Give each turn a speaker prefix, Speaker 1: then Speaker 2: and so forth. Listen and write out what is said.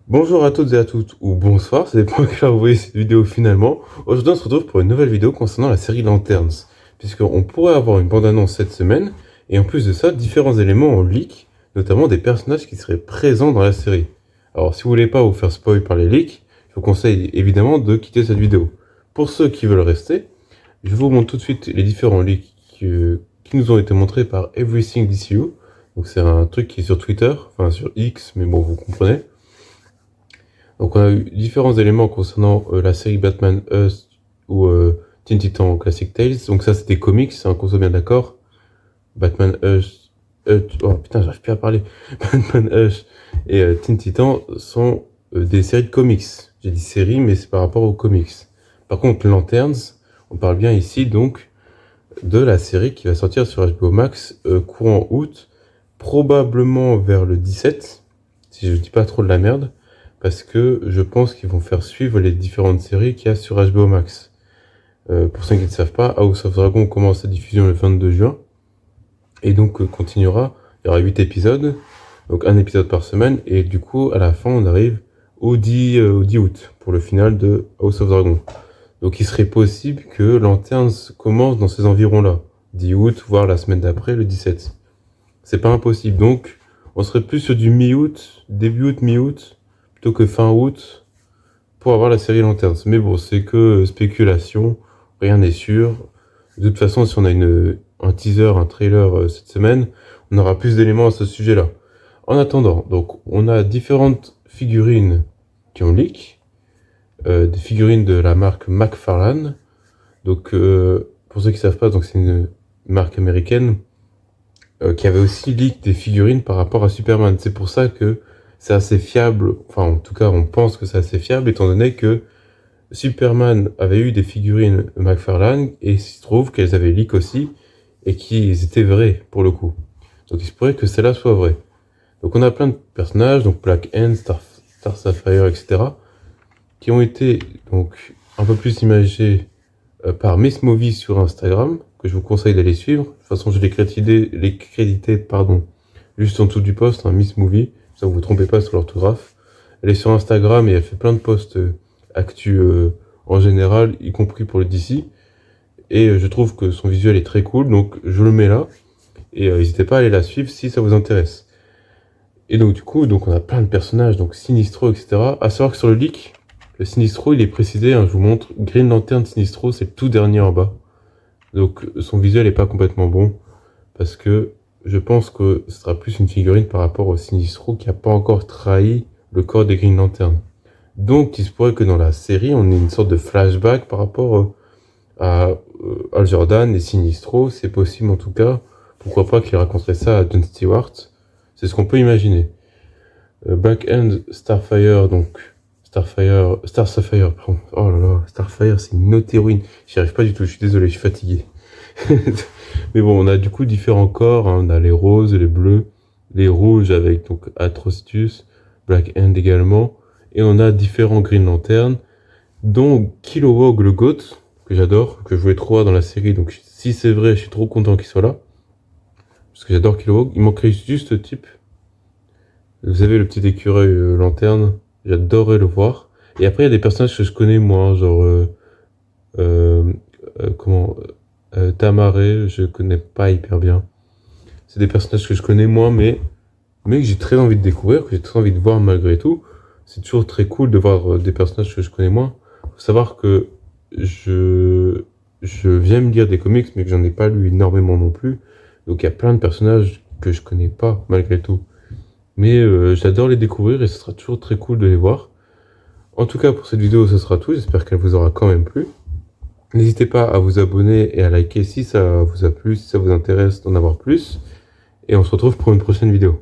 Speaker 1: Bonjour à toutes et à toutes, ou bonsoir, ça dépend à quelle heure vous voyez cette vidéo finalement. Aujourd'hui on se retrouve pour une nouvelle vidéo concernant la série Lanterns, puisqu'on pourrait avoir une bande-annonce cette semaine, et en plus de ça, différents éléments en leak, notamment des personnages qui seraient présents dans la série. Alors si vous voulez pas vous faire spoil par les leaks, je vous conseille évidemment de quitter cette vidéo. Pour ceux qui veulent rester, je vous montre tout de suite les différents leaks qui nous ont été montrés par Everything DCU. Donc c'est un truc qui est sur Twitter, enfin sur X, mais bon vous comprenez. Donc on a eu différents éléments concernant la série Batman Us ou Teen Titans Classic Tales. Donc ça c'est des comics, hein, qu'on soit bien d'accord. Batman Us, oh putain j'arrive plus à parler. Batman Us et Teen Titans sont des séries de comics. J'ai dit séries mais c'est par rapport aux comics. Par contre Lanterns, on parle bien ici donc de la série qui va sortir sur HBO Max courant août, probablement vers le 17, si je dis pas trop de la merde. Parce que je pense qu'ils vont faire suivre les différentes séries qu'il y a sur HBO Max. Pour ceux qui ne savent pas, House of Dragon commence sa diffusion le 22 juin, et donc continuera, il y aura 8 épisodes, donc un épisode par semaine, et du coup, à la fin, on arrive au 10 août, pour le final de House of Dragon. Donc il serait possible que Lanterns commence dans ces environs-là, 10 août, voire la semaine d'après, le 17. C'est pas impossible, donc on serait plus sur du mi-août, début août, mi-août, plutôt que fin août pour avoir la série Lanterns. Mais bon, c'est que spéculation, rien n'est sûr. De toute façon, si on a un teaser, un trailer cette semaine, on aura plus d'éléments à ce sujet-là. En attendant, donc on a différentes figurines qui ont leak, des figurines de la marque McFarlane. Donc pour ceux qui ne savent pas, donc c'est une marque américaine qui avait aussi leak des figurines par rapport à Superman. C'est pour ça que c'est assez fiable, enfin en tout cas on pense que c'est assez fiable étant donné que Superman avait eu des figurines McFarlane et il se trouve qu'elles avaient leak aussi et qu'ils étaient vraies pour le coup. Donc il se pourrait que celle-là soit vraie. Donc on a plein de personnages, donc Black Hand, Star Sapphire, etc. qui ont été donc un peu plus imagés par Miss Movie sur Instagram, que je vous conseille d'aller suivre. De toute façon je les crédité, juste en dessous du post, hein, Miss Movie. Ça vous trompez pas sur l'orthographe. Elle est sur Instagram et elle fait plein de posts actu en général, y compris pour le DC. Et je trouve que son visuel est très cool, donc je le mets là. Et n'hésitez pas à aller la suivre si ça vous intéresse. Et donc du coup, donc on a plein de personnages, donc Sinistro, etc. À savoir que sur le leak, le Sinistro, il est précisé, hein, je vous montre, Green Lantern Sinistro, c'est le tout dernier en bas. Donc son visuel est pas complètement bon, parce que je pense que ce sera plus une figurine par rapport au Sinistro qui n'a pas encore trahi le corps des Green Lantern. Donc il se pourrait que dans la série, on ait une sorte de flashback par rapport à Hal Jordan et Sinistro. C'est possible en tout cas. Pourquoi pas qu'il raconterait ça à Jon Stewart. C'est ce qu'on peut imaginer. Black Hand, Starfire, donc Star Sapphire, pardon. Oh là là, Starfire, c'est une autre héroïne. J'y arrive pas du tout, je suis désolé, je suis fatigué. Mais bon, on a du coup différents corps, hein. On a les roses, les bleus, les rouges avec donc Atrocitus, Black Hand également, et on a différents Green Lantern, dont Kilowog le Goat, que j'adore, que je voulais trop voir dans la série, donc si c'est vrai, je suis trop content qu'il soit là, parce que j'adore Kilowog. Il manquerait juste ce type. Vous savez, le petit écureuil lanterne, j'adorerais le voir. Et après, il y a des personnages que je connais moins, genre Tamaré, je connais pas hyper bien. C'est des personnages que je connais moins, mais que j'ai très envie de découvrir, que j'ai très envie de voir malgré tout. C'est toujours très cool de voir des personnages que je connais moins. Faut savoir que je viens me lire des comics, mais que j'en ai pas lu énormément non plus. Donc il y a plein de personnages que je connais pas malgré tout. Mais j'adore les découvrir et ce sera toujours très cool de les voir. En tout cas, pour cette vidéo, ce sera tout. J'espère qu'elle vous aura quand même plu. N'hésitez pas à vous abonner et à liker si ça vous a plu, si ça vous intéresse d'en avoir plus. Et on se retrouve pour une prochaine vidéo.